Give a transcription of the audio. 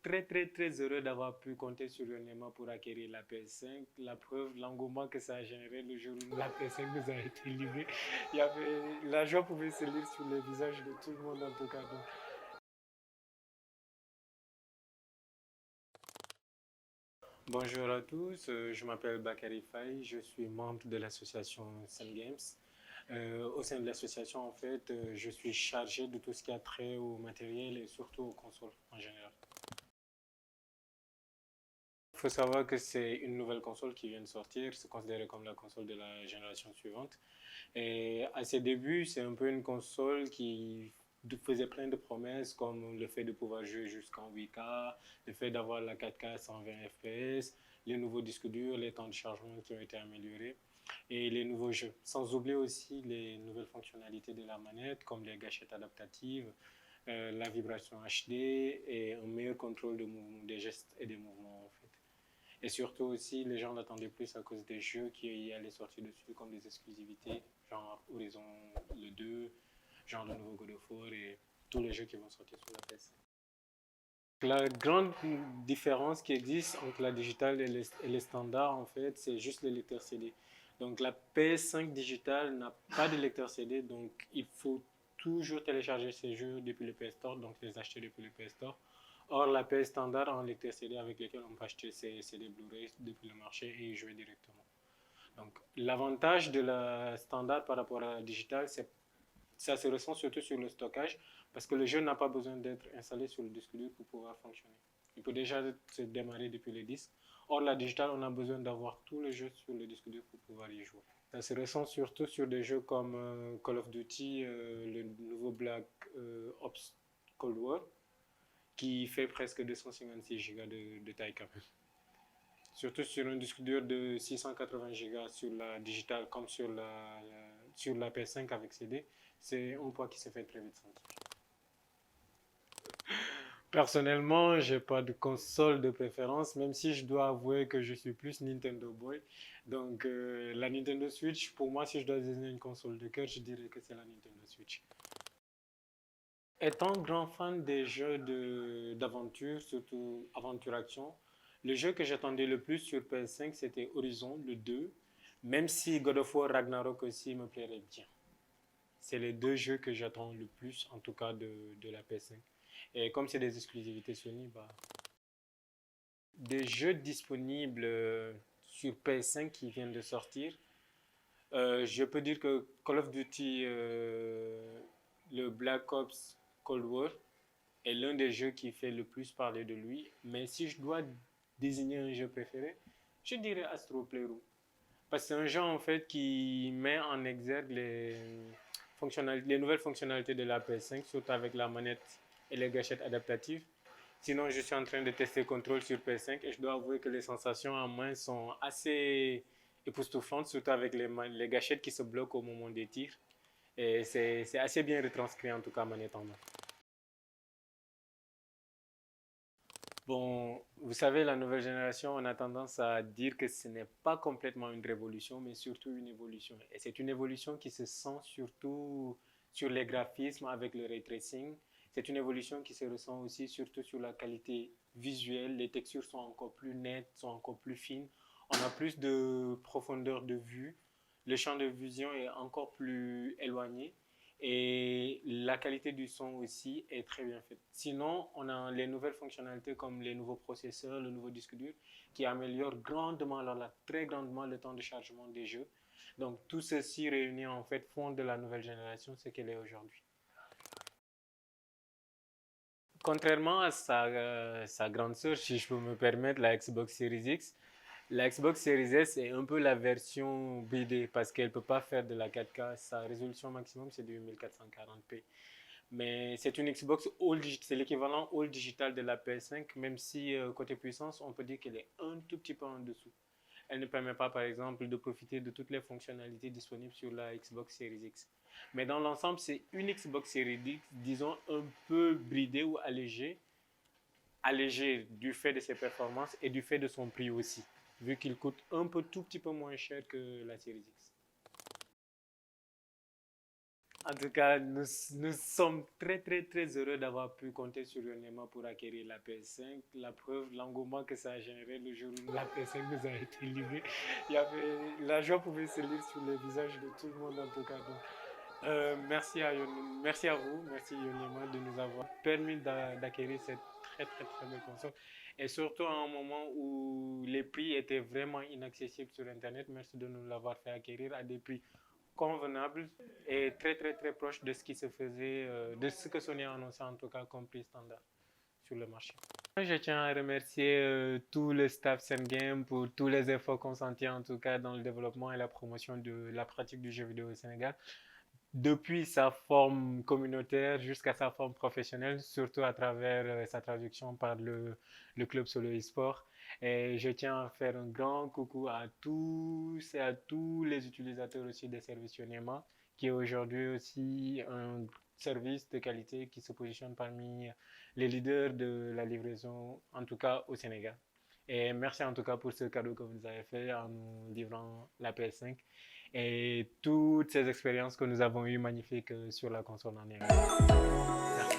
très heureux d'avoir pu compter sur Yonema pour acquérir la PS5. La preuve, l'engouement que ça a généré le jour où la PS5 nous a été livrée. La joie pouvait se lire sur les visages de tout le monde en tout cas. Donc, bonjour à tous, je m'appelle Bakary Faye, je suis membre de l'association Sun Games. Au sein de l'association, en fait, je suis chargé de tout ce qui a trait au matériel et surtout aux consoles en général. Il faut savoir que c'est une nouvelle console qui vient de sortir, c'est considéré comme la console de la génération suivante. Et à ses débuts, c'est un peu une console qui faisait plein de promesses, comme le fait de pouvoir jouer jusqu'en 8K, le fait d'avoir la 4K à 120 FPS, les nouveaux disques durs, les temps de chargement qui ont été améliorés et les nouveaux jeux. Sans oublier aussi les nouvelles fonctionnalités de la manette, comme les gâchettes adaptatives, la vibration HD et un meilleur contrôle des gestes et des mouvements en fait. Et surtout aussi, les gens l'attendaient plus à cause des jeux qui allaient sortir dessus, comme des exclusivités, genre Horizon le 2, genre le nouveau God of War et tous les jeux qui vont sortir sur la PS5. La grande différence qui existe entre la digitale et les standards, en fait, c'est juste le lecteur CD. Donc la PS5 digitale n'a pas de lecteur CD, donc il faut toujours télécharger ces jeux depuis le PS Store, donc les acheter depuis le PS Store. Or, la PS standard a un lecteur CD avec lequel on peut acheter ses CD Blu-ray depuis le marché et y jouer directement. Donc l'avantage de la standard par rapport à la digitale, c'est ça se ressent surtout sur le stockage parce que le jeu n'a pas besoin d'être installé sur le disque dur pour pouvoir fonctionner. Il peut déjà se démarrer depuis le disque. Or, la digitale, on a besoin d'avoir tous les jeux sur le disque dur pour pouvoir y jouer. Ça se ressent surtout sur des jeux comme Call of Duty, le nouveau Black Ops Cold War, qui fait presque 256 Go de taille quand même. Surtout sur un disque dur de 680 Go sur la digitale comme sur la PS5 avec CD, c'est un poids qui se fait très vite sentir. Personnellement, j'ai pas de console de préférence, même si je dois avouer que je suis plus Nintendo Boy. Donc, la Nintendo Switch, pour moi, si je dois désigner une console de cœur, je dirais que c'est la Nintendo Switch. Étant grand fan des jeux d'aventure, surtout aventure-action, le jeu que j'attendais le plus sur PS5, c'était Horizon, le 2, même si God of War Ragnarok aussi me plairait bien. C'est les deux jeux que j'attends le plus, en tout cas de la PS5. Et comme c'est des exclusivités Sony, bah, des jeux disponibles sur PS5 qui viennent de sortir, je peux dire que Call of Duty, le Black Ops Cold War, est l'un des jeux qui fait le plus parler de lui. Mais si je dois désigner un jeu préféré, je dirais Astro Playroom. Parce que c'est un jeu en fait qui met en exergue les nouvelles fonctionnalités de la PS5, surtout avec la manette et les gâchettes adaptatives. Sinon, je suis en train de tester Control sur PS5 et je dois avouer que les sensations en main sont assez époustouflantes, surtout avec les gâchettes qui se bloquent au moment des tirs. Et c'est assez bien retranscrit en tout cas manette en main. Bon, vous savez, la nouvelle génération, on a tendance à dire que ce n'est pas complètement une révolution, mais surtout une évolution. Et c'est une évolution qui se sent surtout sur les graphismes avec le ray tracing. C'est une évolution qui se ressent aussi surtout sur la qualité visuelle. Les textures sont encore plus nettes, sont encore plus fines. On a plus de profondeur de vue. Le champ de vision est encore plus éloigné. Et la qualité du son aussi est très bien faite. Sinon, on a les nouvelles fonctionnalités comme les nouveaux processeurs, le nouveau disque dur, qui améliorent grandement, alors là, très grandement le temps de chargement des jeux. Donc, tout ceci réuni en fait font de la nouvelle génération ce qu'elle est aujourd'hui. Contrairement à sa grande sœur, si je peux me permettre, la Xbox Series X, la Xbox Series S est un peu la version BD parce qu'elle ne peut pas faire de la 4K. Sa résolution maximum, c'est du 1440p. Mais c'est une Xbox All Digital, c'est l'équivalent All Digital de la PS5, même si côté puissance, on peut dire qu'elle est un tout petit peu en dessous. Elle ne permet pas, par exemple, de profiter de toutes les fonctionnalités disponibles sur la Xbox Series X. Mais dans l'ensemble, c'est une Xbox Series X, disons, un peu bridée ou allégée, allégée du fait de ses performances et du fait de son prix aussi, vu qu'il coûte un peu tout petit peu moins cher que la Series X. En tout cas, nous sommes très, très, très heureux d'avoir pu compter sur Yonema pour acquérir la PS5. La preuve, l'engouement que ça a généré le jour où la PS5 nous a été livrée. La joie pouvait se lire sur les visages de tout le monde, en tout cas. Donc, merci à vous, merci Yonema de nous avoir permis d'acquérir cette très, très, très belle console. Et surtout à un moment où les prix étaient vraiment inaccessibles sur Internet. Merci de nous l'avoir fait acquérir à des prix convenable et très très très proche de ce qui se faisait, de ce que Sony a annoncé en tout cas comme prix standard sur le marché. Je tiens à remercier tout le staff Sengame pour tous les efforts consentis en tout cas dans le développement et la promotion de la pratique du jeu vidéo au Sénégal depuis sa forme communautaire jusqu'à sa forme professionnelle, surtout à travers sa traduction par le club Solo eSport. Et je tiens à faire un grand coucou à tous et à tous les utilisateurs aussi des services Yonema, qui est aujourd'hui aussi un service de qualité qui se positionne parmi les leaders de la livraison, en tout cas au Sénégal. Et merci en tout cas pour ce cadeau que vous nous avez fait en nous livrant la PS5 et toutes ces expériences que nous avons eues magnifiques sur la console en elle. Merci.